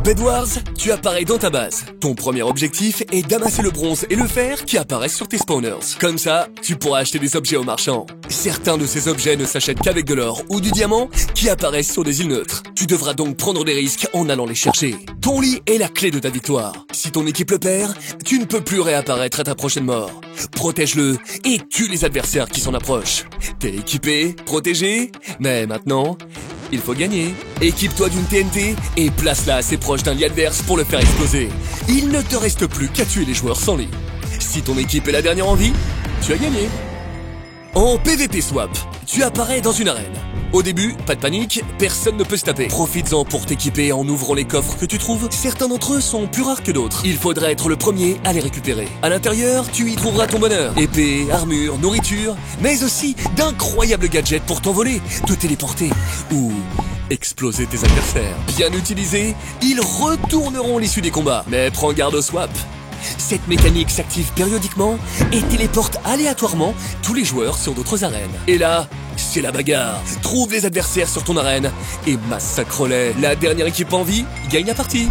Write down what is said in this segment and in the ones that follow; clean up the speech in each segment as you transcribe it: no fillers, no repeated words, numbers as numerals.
Bed Wars, tu apparais dans ta base. Ton premier objectif est d'amasser le bronze et le fer qui apparaissent sur tes spawners. Comme ça, tu pourras acheter des objets aux marchands. Certains de ces objets ne s'achètent qu'avec de l'or ou du diamant qui apparaissent sur des îles neutres. Tu devras donc prendre des risques en allant les chercher. Ton lit est la clé de ta victoire. Si ton équipe le perd, tu ne peux plus réapparaître à ta prochaine mort. Protège-le et tue les adversaires qui s'en approchent. T'es équipé, protégé, mais maintenant, il faut gagner. Équipe-toi d'une TNT et place-la assez proche d'un lit adverse pour le faire exploser. Il ne te reste plus qu'à tuer les joueurs sans lit. Si ton équipe est la dernière en vie, tu as gagné. En PVP Swap, tu apparais dans une arène. Au début, pas de panique, personne ne peut se taper. Profites-en pour t'équiper en ouvrant les coffres que tu trouves. Certains d'entre eux sont plus rares que d'autres. Il faudra être le premier à les récupérer. À l'intérieur, tu y trouveras ton bonheur. Épée, armure, nourriture, mais aussi d'incroyables gadgets pour t'envoler, te téléporter ou exploser tes adversaires. Bien utilisés, ils retourneront l'issue des combats. Mais prends garde au swap. Cette mécanique s'active périodiquement et téléporte aléatoirement tous les joueurs sur d'autres arènes. Et là, c'est la bagarre. Trouve les adversaires sur ton arène et massacre-les. La dernière équipe en vie gagne la partie.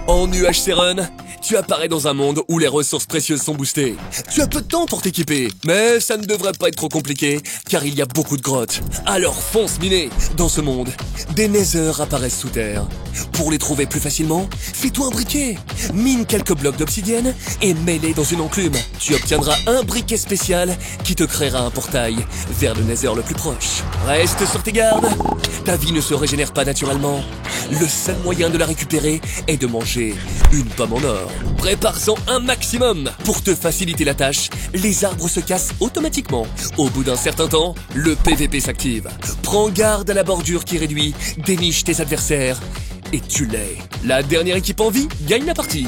En UHC Run, tu apparais dans un monde où les ressources précieuses sont boostées. Tu as peu de temps pour t'équiper, mais ça ne devrait pas être trop compliqué, car il y a beaucoup de grottes. Alors fonce miner. Dans ce monde, des Nether apparaissent sous terre. Pour les trouver plus facilement, fais-toi un briquet. Mine quelques blocs d'obsidienne et mets-les dans une enclume. Tu obtiendras un briquet spécial qui te créera un portail vers le Nether le plus proche. Reste sur tes gardes. Ta vie ne se régénère pas naturellement. Le seul moyen de la récupérer est de manger une pomme en or. Prépare-en un maximum. Pour te faciliter la tâche, les arbres se cassent automatiquement. Au bout d'un certain temps, le PVP s'active. Prends garde à la bordure qui réduit, déniche tes adversaires et tue-les. La dernière équipe en vie gagne la partie.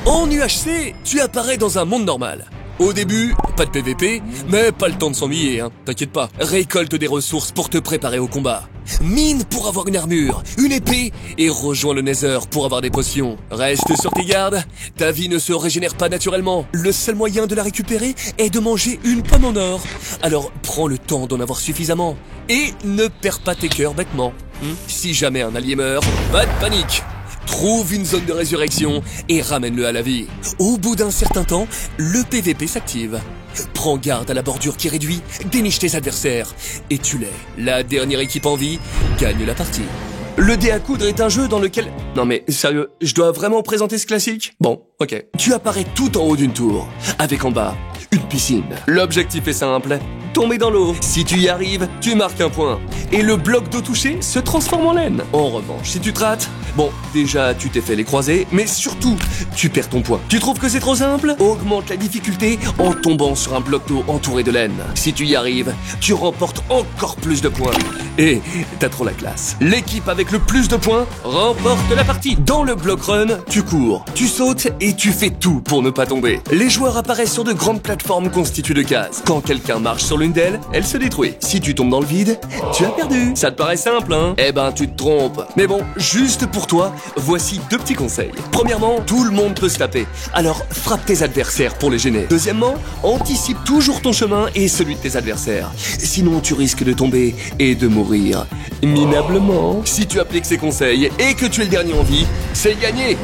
En UHC, tu apparais dans un monde normal. Au début, pas de PVP, mais pas le temps de s'ennuyer, hein. T'inquiète pas. Récolte des ressources pour te préparer au combat. Mine pour avoir une armure, une épée et rejoins le Nether pour avoir des potions. Reste sur tes gardes, ta vie ne se régénère pas naturellement. Le seul moyen de la récupérer est de manger une pomme en or. Alors prends le temps d'en avoir suffisamment et ne perds pas tes cœurs bêtement. Si jamais un allié meurt, pas de panique. Trouve une zone de résurrection et ramène-le à la vie. Au bout d'un certain temps, le PVP s'active. Prends garde à la bordure qui réduit, déniche tes adversaires et tue-les. La dernière équipe en vie gagne la partie. Le dé à coudre est un jeu dans lequel... Non mais sérieux, je dois vraiment présenter ce classique? Bon, ok. Tu apparais tout en haut d'une tour, avec en bas une piscine. L'objectif est simple, tomber dans l'eau. Si tu y arrives, tu marques un point. Et le bloc d'eau touché se transforme en laine. En revanche, si tu te rates, bon, déjà tu t'es fait les croisés, mais surtout, tu perds ton point. Tu trouves que c'est trop simple? Augmente la difficulté en tombant sur un bloc d'eau entouré de laine. Si tu y arrives, tu remportes encore plus de points. Et t'as trop la classe. L'équipe avec le plus de points remporte la partie. Dans le block run, tu cours, tu sautes et tu fais tout pour ne pas tomber. Les joueurs apparaissent sur de grandes plateformes constituées de cases. Quand quelqu'un marche sur l'une d'elles, elle se détruit. Si tu tombes dans le vide, tu as perdu. Ça te paraît simple, hein? Eh ben, tu te trompes. Mais bon, juste pour toi, voici 2 petits conseils. Premièrement, tout le monde peut se taper. Alors, frappe tes adversaires pour les gêner. Deuxièmement, anticipe toujours ton chemin et celui de tes adversaires. Sinon, tu risques de tomber et de mourir minablement. Si tu appliques ces conseils et que tu es le dernier en vie, c'est gagné.